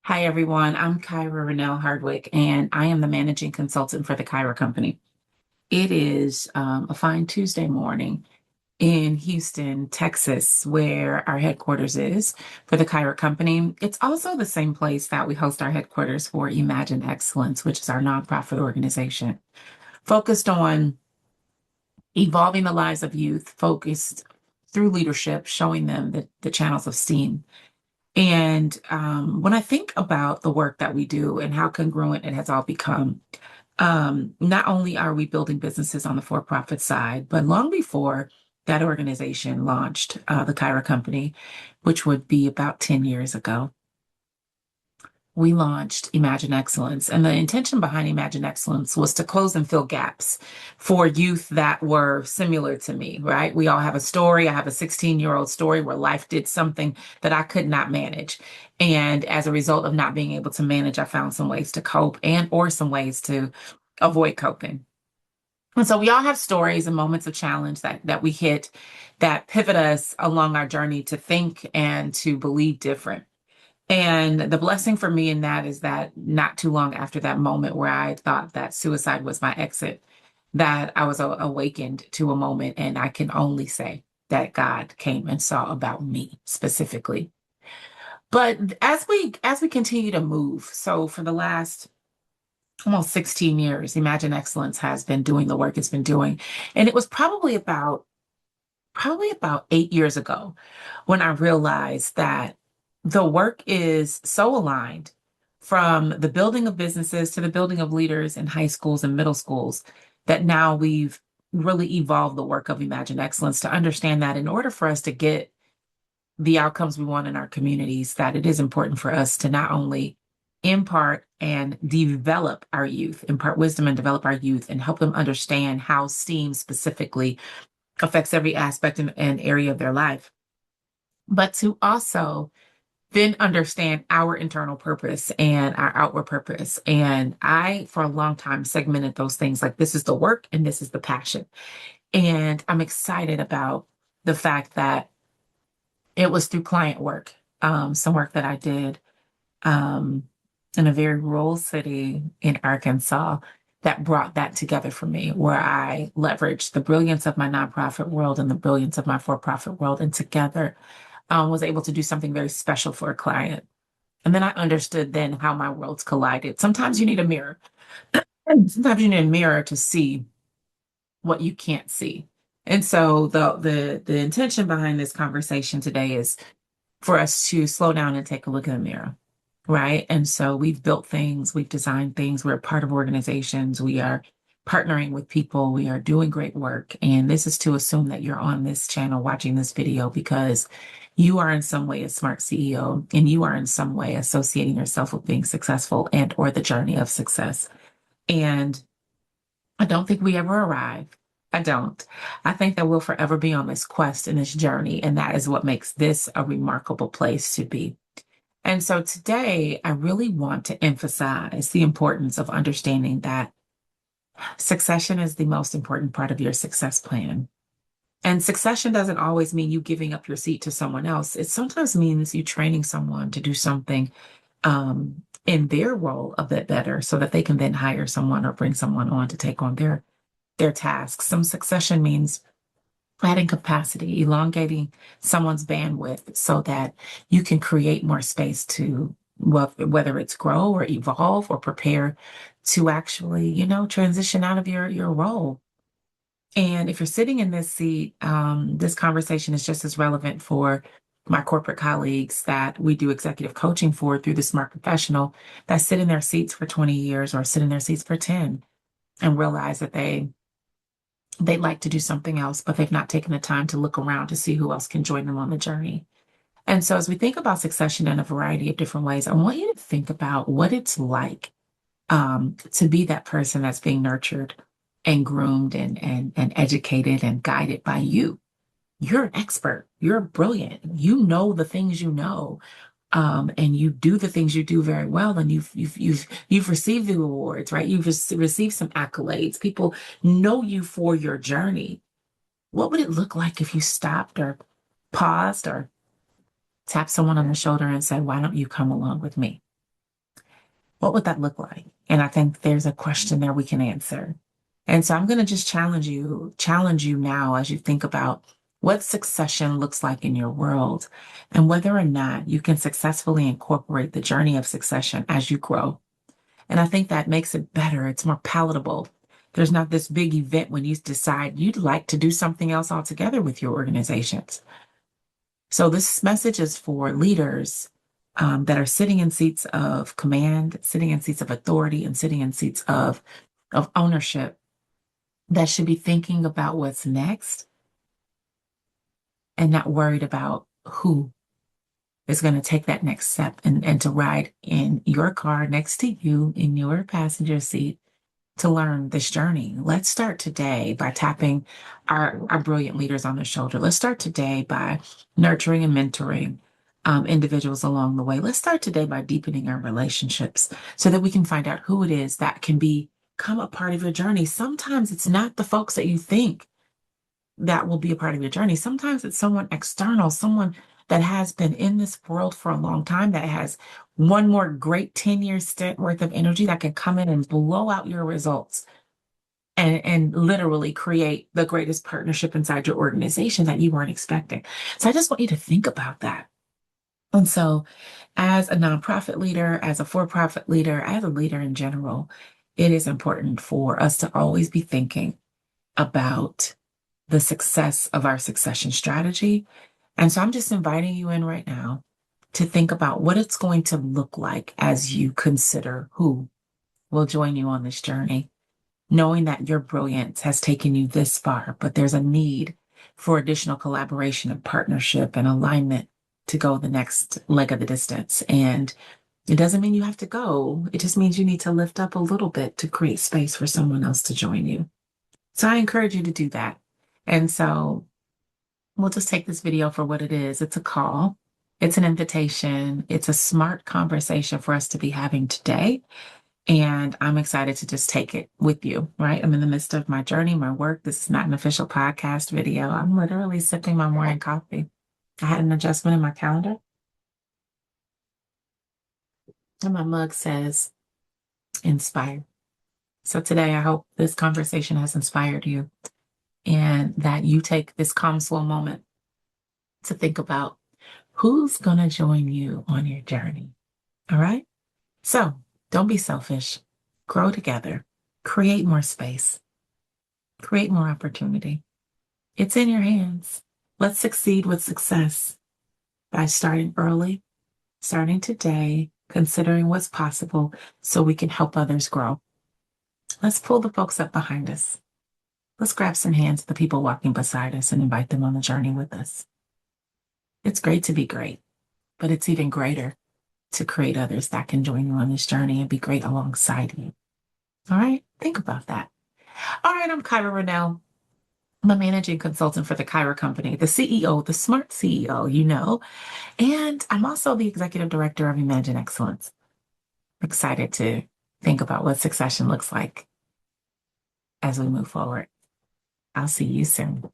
Hi, everyone. I'm Kyra Renel Hardwick, and I am the managing consultant for the Kyra Company. It is a fine Tuesday morning in Houston, Texas, where our headquarters is for the Kyra Company. It's also the same place that we host our headquarters for Imagine Excellence, which is our nonprofit organization focused on evolving the lives of youth, focused through leadership, showing them the channels of STEAM. And when I think about the work that we do and how congruent it has all become, not only are we building businesses on the for-profit side, but long before that organization launched the Kyra Company, which would be about 10 years ago, we launched Imagine Excellence. And the intention behind Imagine Excellence was to close and fill gaps for youth that were similar to me, right? We all have a story. I have a 16-year-old story where life did something that I could not manage. And as a result of not being able to manage, I found some ways to cope and or some ways to avoid coping. And so we all have stories and moments of challenge that we hit that pivot us along our journey to think and to believe different. And the blessing for me in that is that not too long after that moment where I thought that suicide was my exit, that I was awakened to a moment, and I can only say that God came and saw about me specifically. But as we continue to move, so for the last almost 16 years, Imagine Excellence has been doing the work it's been doing. And it was probably about 8 years ago when I realized that the work is so aligned from the building of businesses to the building of leaders in high schools and middle schools that now we've really evolved the work of Imagine Excellence to understand that in order for us to get the outcomes we want in our communities, that it is important for us to not only impart and develop our youth, impart wisdom and develop our youth and help them understand how STEAM specifically affects every aspect and area of their life, but to also then understand our internal purpose and our outward purpose. And I, for a long time, segmented those things like this is the work and this is the passion. And I'm excited about the fact that it was through client work, some work that I did um, in a very rural city in Arkansas that brought that together for me, where I leveraged the brilliance of my nonprofit world and the brilliance of my for-profit world, and together was able to do something very special for a client. And then I understood then how my worlds collided. Sometimes you need a mirror. Sometimes you need a mirror to see what you can't see. And so the intention behind this conversation today is for us to slow down and take a look in the mirror, right? And so we've built things, we've designed things, we're part of organizations, we are partnering with people, we are doing great work. And this is to assume that you're on this channel watching this video because you are in some way a smart CEO and you are in some way associating yourself with being successful and or the journey of success. And I don't think we ever arrive. I don't. I think that we'll forever be on this quest and this journey, and that is what makes this a remarkable place to be. And so today, I really want to emphasize the importance of understanding that succession is the most important part of your success plan. And succession doesn't always mean you giving up your seat to someone else. It sometimes means you training someone to do something in their role a bit better so that they can then hire someone or bring someone on to take on their tasks. Some succession means adding capacity, elongating someone's bandwidth so that you can create more space to whether it's grow or evolve or prepare to actually, transition out of your role. And if you're sitting in this seat, this conversation is just as relevant for my corporate colleagues that we do executive coaching for through the Smart Professional that sit in their seats for 20 years or sit in their seats for 10 and realize that they'd like to do something else, but they've not taken the time to look around to see who else can join them on the journey. And so as we think about succession in a variety of different ways, I want you to think about what it's like to be that person that's being nurtured and groomed and educated and guided by you. You're an expert. You're brilliant. You know the things you know, and you do the things you do very well. And you've received the awards, right? You've received some accolades. People know you for your journey. What would it look like if you stopped or paused or tapped someone on the shoulder and said, "Why don't you come along with me?" What would that look like? And I think there's a question there we can answer. And so I'm going to just challenge you now as you think about what succession looks like in your world and whether or not you can successfully incorporate the journey of succession as you grow. And I think that makes it better. It's more palatable. There's not this big event when you decide you'd like to do something else altogether with your organizations. So this message is for leaders that are sitting in seats of command, sitting in seats of authority, and sitting in seats of ownership that should be thinking about what's next and not worried about who is going to take that next step and to ride in your car next to you in your passenger seat to learn this journey. Let's start today by tapping our brilliant leaders on the shoulder. Let's start today by nurturing and mentoring individuals along the way. Let's start today by deepening our relationships so that we can find out who it is that can become a part of your journey. Sometimes it's not the folks that you think that will be a part of your journey. Sometimes it's someone external, someone that has been in this world for a long time, that has one more great 10-year stint worth of energy that can come in and blow out your results and literally create the greatest partnership inside your organization that you weren't expecting. So I just want you to think about that. And so, as a nonprofit leader, as a for-profit leader, as a leader in general, it is important for us to always be thinking about the success of our succession strategy. And so I'm just inviting you in right now to think about what it's going to look like as you consider who will join you on this journey, knowing that your brilliance has taken you this far, but there's a need for additional collaboration and partnership and alignment to go the next leg of the distance. And it doesn't mean you have to go. It just means you need to lift up a little bit to create space for someone else to join you. So I encourage you to do that. And so we'll just take this video for what it is. It's a call. It's an invitation. It's a smart conversation for us to be having today. And I'm excited to just take it with you, right? I'm in the midst of my journey, my work. This is not an official podcast video. I'm literally sipping my morning coffee. I had an adjustment in my calendar. And my mug says inspire. So today, I hope this conversation has inspired you and that you take this calm, slow moment to think about who's going to join you on your journey. All right? So don't be selfish. Grow together. Create more space. Create more opportunity. It's in your hands. Let's succeed with success by starting early, starting today, considering what's possible so we can help others grow. Let's pull the folks up behind us. Let's grab some hands of the people walking beside us and invite them on the journey with us. It's great to be great, but it's even greater to create others that can join you on this journey and be great alongside you. All right? Think about that. All right, I'm Kyra Renel. I'm a managing consultant for the Kyra Company, the CEO, the smart CEO, you know, and I'm also the executive director of Imagine Excellence. I'm excited to think about what succession looks like as we move forward. I'll see you soon.